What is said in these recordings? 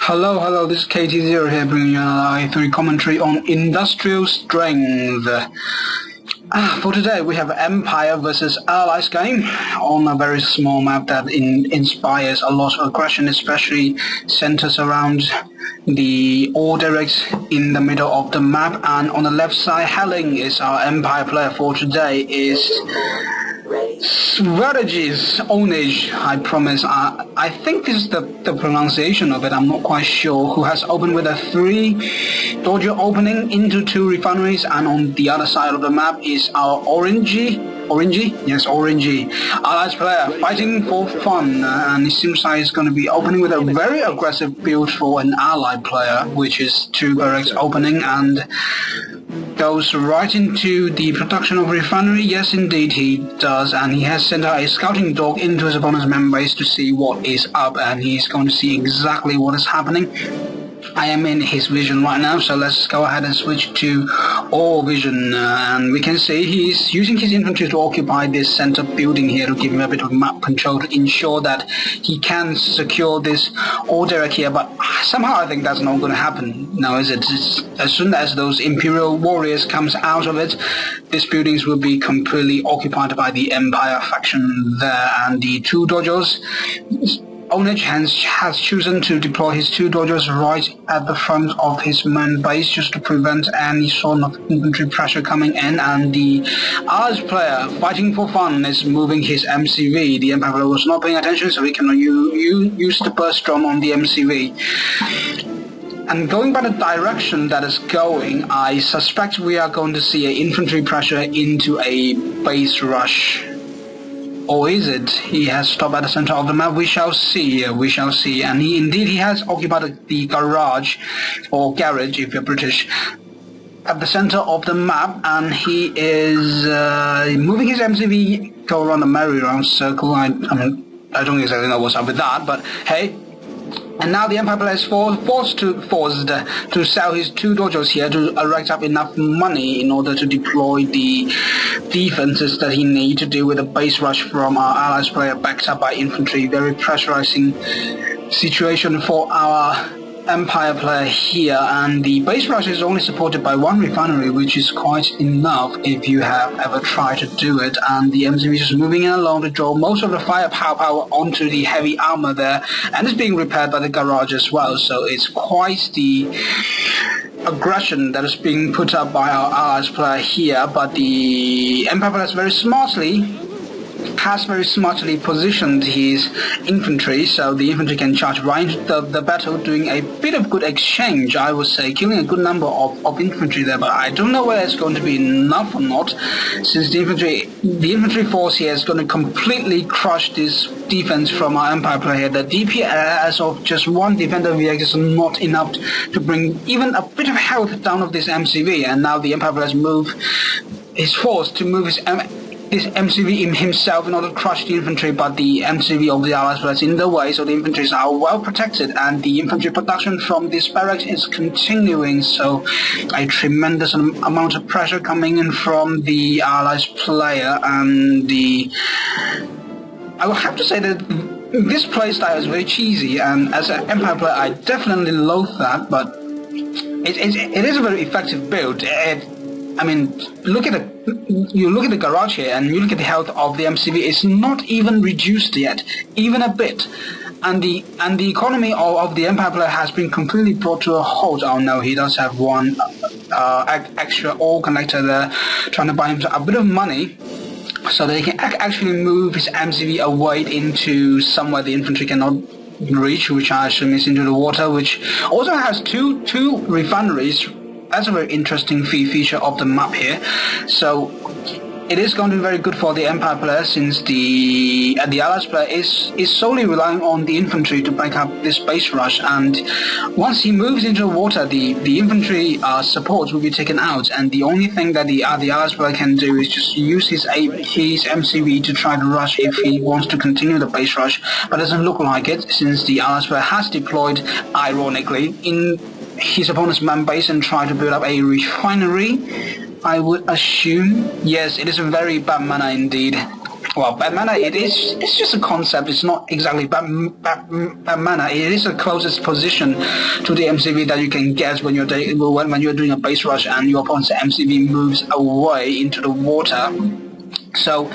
Hello, this is KT0 here bringing you another i3 commentary on industrial strength. For today we have Empire versus Allies game on a very small map that inspires a lot of aggression, especially centers around the all directs in the middle of the map, and on the left side Helling is our Empire player for today, is strategies Ownage, I promise. I think this is the pronunciation of it, I'm not quite sure, who has opened with a 3 dojo opening into 2 refineries, and on the other side of the map is our Orangey, Allies player fighting for fun, and it seems like it's going to be opening with a very aggressive build for an Allied player, which is 2 barracks opening and goes right into the production of refinery. Yes, indeed he does, and he has sent out a scouting dog into his opponent's main base to see what is up, and he's going to see exactly what is happening. I am in his vision right now, so let's go ahead and switch to all vision, and we can see he's using his infantry to occupy this center building here to give him a bit of map control to ensure that he can secure this all direct here, but somehow I think that's not going to happen now, is it? As soon as those Imperial warriors comes out of it, these buildings will be completely occupied by the Empire faction there, and the 2 dojos, Ownage has chosen to deploy his 2 dojos right at the front of his main base just to prevent any sort of infantry pressure coming in, and the Allies player fighting for fun is moving his MCV. The Empire player was not paying attention, so he can use the burst drum on the MCV. And going by the direction that is going, I suspect we are going to see an infantry pressure into a base rush. Or is it? He has stopped at the center of the map. We shall see. And he has occupied the garage, or garage if you're British, at the center of the map, and he is moving his MCV, go around the merry-round circle. I don't exactly know what's up with that, but hey. And now the Empire player is forced to sell his 2 dojos here to rack up enough money in order to deploy the defenses that he needs to deal with a base rush from our Allies player backed up by infantry. Very pressurizing situation for our Empire player here, and the base rush is only supported by 1 refinery, which is quite enough if you have ever tried to do it, and the MCV is moving in along to draw most of the firepower onto the heavy armor there, and it's being repaired by the garage as well, so it's quite the aggression that is being put up by our Allies player here, but the Empire player has very smartly positioned his infantry, so the infantry can charge right into the battle, doing a bit of good exchange, I would say, killing a good number of infantry there, but I don't know whether it's going to be enough or not, since the infantry force here is going to completely crush this defense from our Empire player here. The DPS of just 1 defender VX is not enough to bring even a bit of health down of this MCV, and now the Empire player is forced to move his MCV himself in order to crush the infantry, but the MCV of the Allies was in the way, so the infantry are well protected, and the infantry production from this barracks is continuing, so a tremendous amount of pressure coming in from the Allies player, and I will have to say that this playstyle is very cheesy, and as an Empire player I definitely loathe that, but it is a very effective build. I mean, you look at the garage here, and you look at the health of the MCV. It's not even reduced yet, even a bit, and the economy of the Empire player has been completely brought to a halt. Oh no, he does have 1 extra ore connector there, trying to buy him a bit of money, so that he can actually move his MCV away into somewhere the infantry cannot reach, which I assume is into the water, which also has two refineries. That's a very interesting feature of the map here. So it is going to be very good for the Empire player, since the Allies player is solely relying on the infantry to back up this base rush, and once he moves into the water, the infantry support will be taken out, and the only thing that the Allies player can do is just use his MCV to try to rush if he wants to continue the base rush, but it doesn't look like it, since the Allies player has deployed, ironically, in his opponent's main base and try to build up a refinery, I would assume. Yes, it is a very bad manner indeed. well, bad mana, it's just a concept. It's not exactly bad mana. It is the closest position to the MCV that you can get when you're doing a base rush and your opponent's MCV moves away into the water. So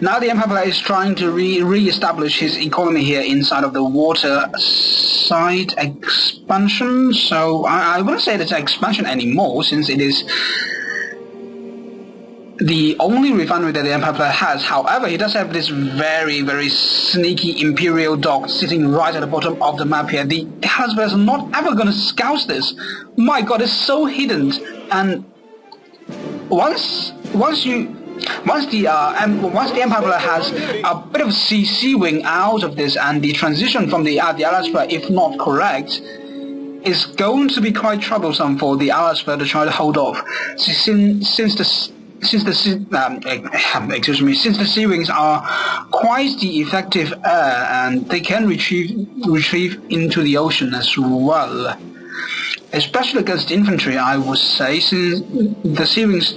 now the Empire player is trying to re-establish his economy here inside of the water side expansion. So I wouldn't say it's an expansion anymore, since it is the only refinery that the Empire player has. However, he does have this very, very sneaky Imperial dock sitting right at the bottom of the map here. The Allies players are not ever going to scout this. My god, it's so hidden. And once the Empire player has a bit of C-wing out of this, and the transition from the Allies player, if not correct, is going to be quite troublesome for the Allies player to try to hold off. Since the C-wings are quite the effective air, and they can retrieve into the ocean as well, especially against infantry, I would say, since the C-wings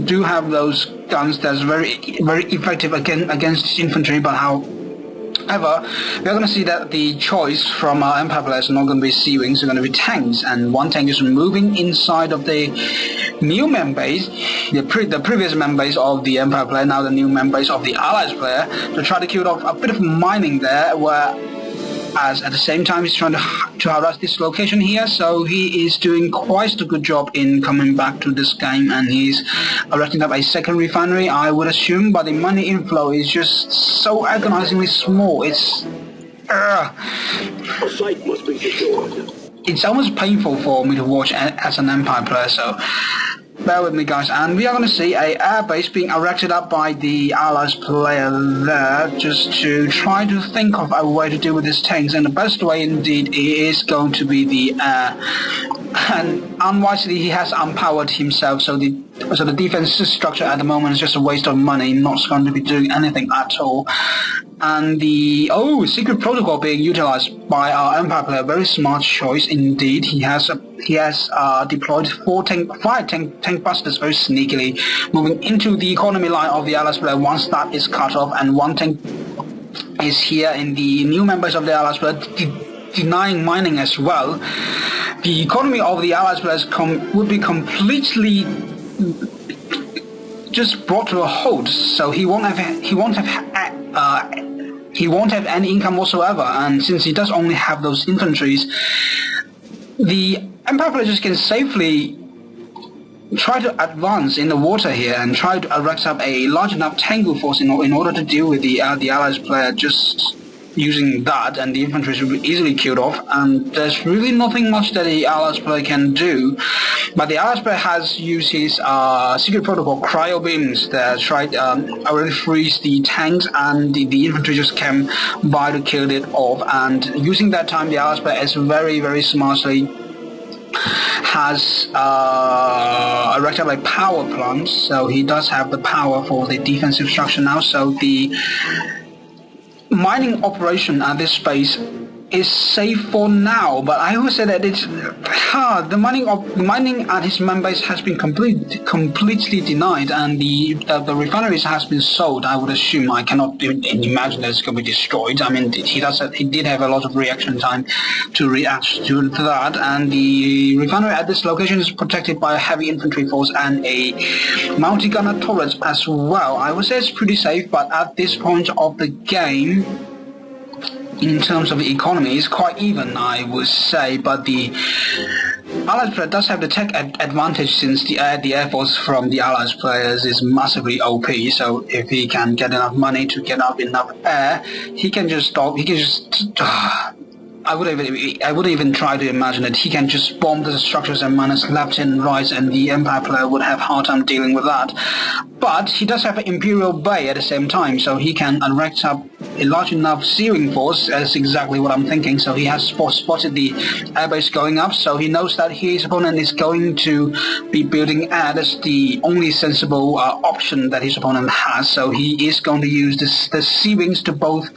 do have those guns that's very effective against infantry. But however, we're going to see that the choice from our Empire players are not going to be C-wings, they're going to be tanks, and one tank is moving inside of the new main base, the previous main base of the Empire player, now the new main base of the Allies player, to try to kill off a bit of mining there, whereas at the same time he's trying to harass this location here. So he is doing quite a good job in coming back to this game, and he's erecting up a second refinery, I would assume, but the money inflow is just so agonizingly small. It's A site must be secured. It's almost painful for me to watch as an Empire player, so bear with me, guys. And we are going to see a airbase being erected up by the Allies player there, just to try to think of a way to deal with these tanks. And the best way indeed is going to be the air. And unwisely, he has unpowered himself, so the defense structure at the moment is just a waste of money, not going to be doing anything at all. And the secret protocol being utilized by our Empire player, very smart choice indeed. He has deployed 5 tank busters very sneakily, moving into the economy line of the Allies player once that is cut off, and one tank is here in the new members of the Allies player, denying mining as well. The economy of the Allies players would be completely just brought to a halt, so he won't have any income whatsoever. And since he does only have those infantries, the Empire players can safely try to advance in the water here and try to erect up a large enough tango force in order to deal with the Allies player just using that, and the infantry should be easily killed off. And there's really nothing much that the Allies player can do. But the Allies player has used his secret protocol cryo beams that tried already freeze the tanks, and the infantry just came by to kill it off. And using that time, the Allies player is very, very smartly has erected a power plant, so he does have the power for the defensive structure now. So the mining operation at this space is safe for now, but I would say that it's hard. The mining at his main base has been completely denied, and the refineries has been sold. I would assume. I cannot even imagine that it's going to be destroyed. I mean, he did have a lot of reaction time to react to that, and the refinery at this location is protected by a heavy infantry force and a multi-gunner turret as well. I would say it's pretty safe, but at this point of the game, in terms of the economy, it's quite even, I would say. But the Allies player does have the tech advantage, since the air force from the Allies players is massively OP. So if he can get enough money to get up enough air, he can just stop. He can just. I wouldn't even try to imagine that he can just bomb the structures and miners left and right, and the Empire player would have a hard time dealing with that. But he does have an Imperial Bay at the same time, so he can erect up a large enough searing force. That's exactly what I'm thinking. So he has spotted the airbase going up, so he knows that his opponent is going to be building air. That's the only sensible option that his opponent has. So he is going to use the sea wings to both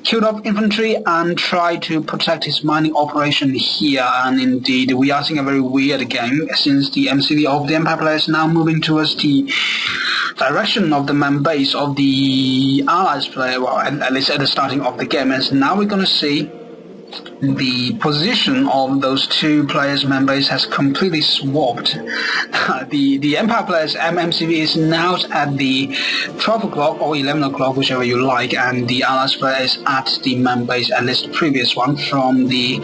kill off infantry and try to protect his mining operation here. And indeed, we are seeing a very weird game, since the MCV of the Empire player is now moving towards the direction of the main base of the Allies player, well, at least at the starting of the game, and now we're going to see the position of those two players' main base has completely swapped. The Empire player's MCV is now at the 12 o'clock or 11 o'clock, whichever you like, and the Allies player is at the main base, at least the previous one, from the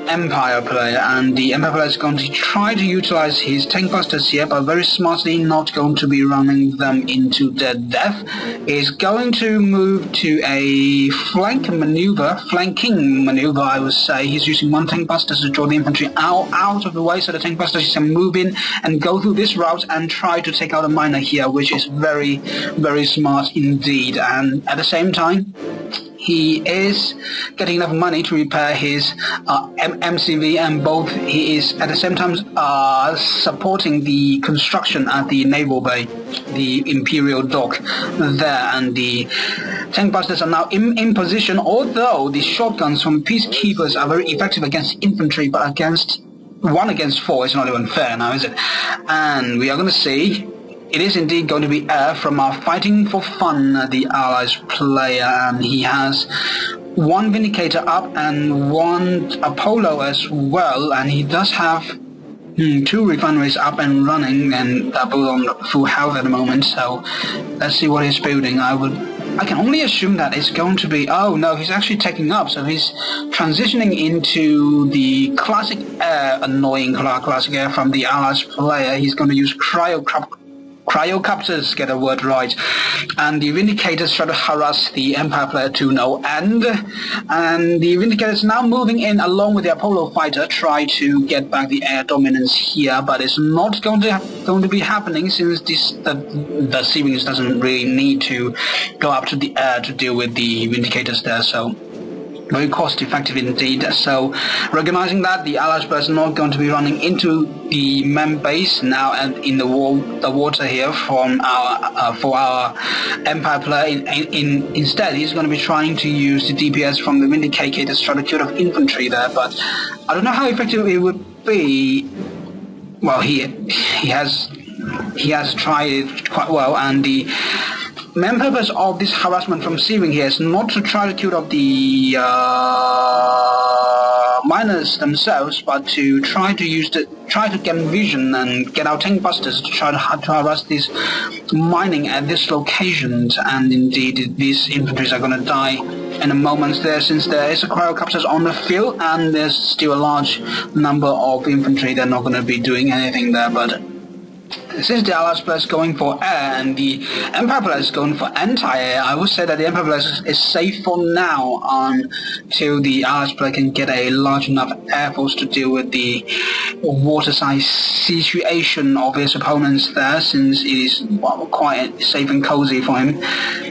Empire player. And the Empire player is going to try to utilize his tank busters here, but very smartly, not going to be running them into their death. Is going to move to a flanking maneuver, I would say. He's using one tank buster to draw the infantry out of the way, so the tank busters can move in and go through this route and try to take out a miner here, which is very, very smart indeed. And at the same time, he is getting enough money to repair his MCV, and both he is at the same time supporting the construction at the naval bay, the Imperial dock there, and the tank busters are now in position, although the shotguns from peacekeepers are very effective against infantry, but against 1 against 4 is not even fair now, is it? And we are going to see it is indeed going to be air from our Fighting for Fun, the Allies player, and he has 1 Vindicator up and 1 Apollo as well, and he does have 2 refineries up and running, and they're both on full health at the moment, so let's see what he's building. I can only assume that it's going to be... Oh no, he's actually taking up, so he's transitioning into the classic air, annoying classic air from the Allies player. He's going to use cryocopters, get a word right, and the Vindicators try to harass the Empire player to no end, and the Vindicators now moving in along with the Apollo fighter, try to get back the air dominance here, but it's not going to be happening, since the Sea Wings doesn't really need to go up to the air to deal with the Vindicators there, so very cost effective indeed. So recognizing that, the Allies player is not going to be running into the main base now and in the water here from for our Empire player. Instead, he's going to be trying to use the DPS from the Vindicators to try to kill off infantry there, but I don't know how effective it would be. Well, he has tried it quite well, and the main purpose of this harassment from Sea Wing here is not to try to kill off the miners themselves, but to try to get vision and get our tank busters to try to harass this mining at this location. And indeed, these infantries are going to die in a moment there, since there is a cryocopters on the field, and there's still a large number of infantry. They're not going to be doing anything there, but since the Allies player is going for air and the Empire player is going for anti-air, I would say that the Empire player is safe for now until the Allies player can get a large enough air force to deal with the waterside situation of his opponents there, since it is quite safe and cozy for him.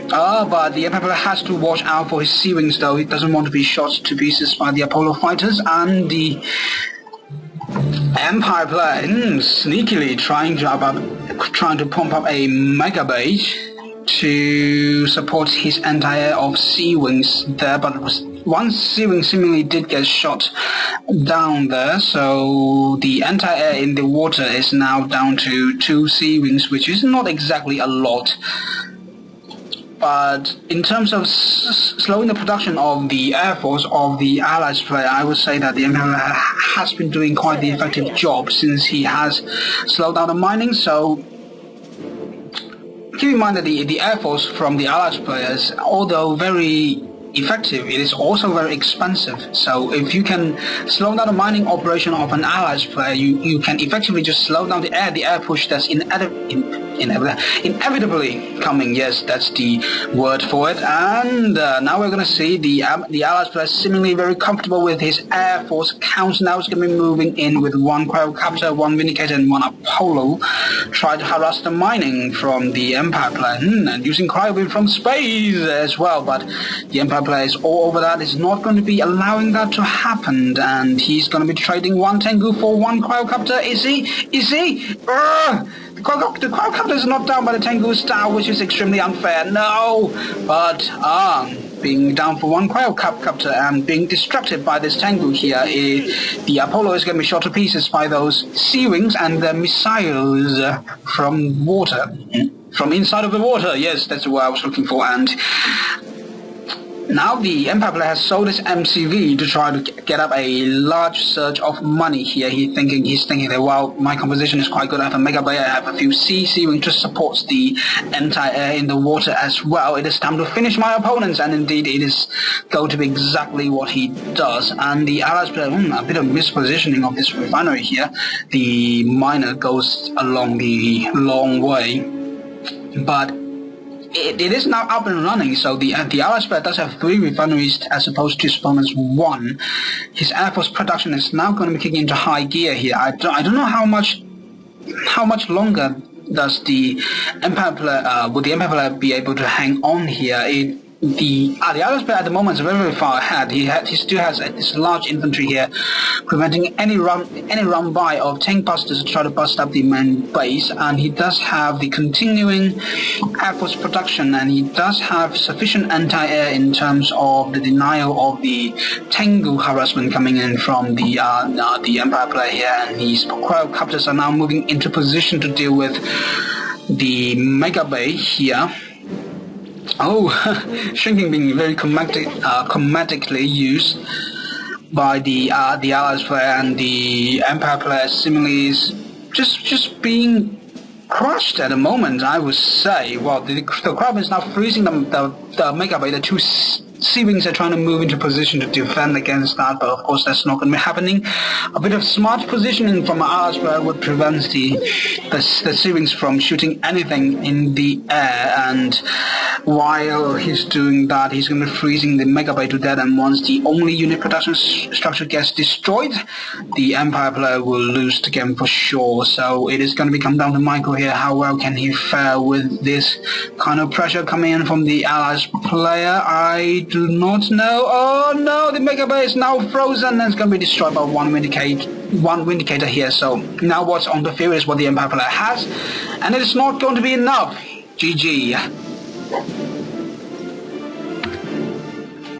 But the Empire player has to watch out for his Sea Wings, though. He doesn't want to be shot to pieces by the Apollo fighters, and the Empire player sneakily trying to pump up a mega base to support his anti-air of Sea Wings there, but one Sea Wing seemingly did get shot down there, so the anti-air in the water is now down to 2 Sea Wings, which is not exactly a lot. But in terms of slowing the production of the Air Force of the Allies player, I would say that the Empire has been doing quite the effective job, since he has slowed down the mining. So keep in mind that the Air Force from the Allies players, although very effective, it is also very expensive. So if you can slow down the mining operation of an Allies player, you can effectively just slow down the air push that's inevitably coming. Yes, that's the word for it. And now we're going to see the Allies player seemingly very comfortable with his air force count. Now it's going to be moving in with 1 cryocopter, 1 Vindicator, and 1 Apollo, try to harass the mining from the Empire player, and using cryobeam from space as well. But the Empire player is all over that. Is not going to be allowing that to happen, and he's going to be trading 1 Tengu for 1 cryocopter. Is he? The quadcopter is not down by the Tengu star, which is extremely unfair. No, but being down for 1 cryocopter and being distracted by this Tengu here, the Apollo is going to be shot to pieces by those Sea Wings and the missiles from water. from inside of the water. Yes, that's what I was looking for. And now the Empire player has sold his MCV to try to get up a large surge of money here. He's thinking that, well, my composition is quite good. I have a Mega Bay, I have a few CC, which just supports the anti-air in the water as well. It is time to finish my opponents, and indeed it is going to be exactly what he does. And the Allies player, a bit of mispositioning of this refinery here. The miner goes along the long way, but it is now up and running, so the Allies player does have 3 refineries as opposed to his opponent's 1. His Air Force production is now going to be kicking into high gear here. I don't know how much longer does the Empire player would the Empire player be able to hang on here. The Allies player at the moment is very, very far ahead. He still has this large infantry here, preventing any run by of tank busters to try to bust up the main base. And he does have the continuing Air Force production, and he does have sufficient anti-air in terms of the denial of the Tengu harassment coming in from the Empire player here. And his quadcopters are now moving into position to deal with the Mega Bay here. Oh, shrinking being very comedically used by the Allies player, and the Empire player seemingly is just being crushed at the moment, I would say. Well, the crowd is now freezing the Mega Bay. The 2 C-Wings are trying to move into position to defend against that, but of course that's not going to be happening. A bit of smart positioning from Allies player would prevent the C-Wings from shooting anything in the air, and while he's doing that, he's going to be freezing the Mega Bay to death, and once the only unit production structure gets destroyed, the Empire player will lose the game for sure. So it is going to come down to Michael here. How well can he fare with this kind of pressure coming in from the Allies player? I do not know. Oh no, the Mega Bay is now frozen, and it's going to be destroyed by one Vindicator here. So now what's on the field is what the Empire player has, and it is not going to be enough. GG.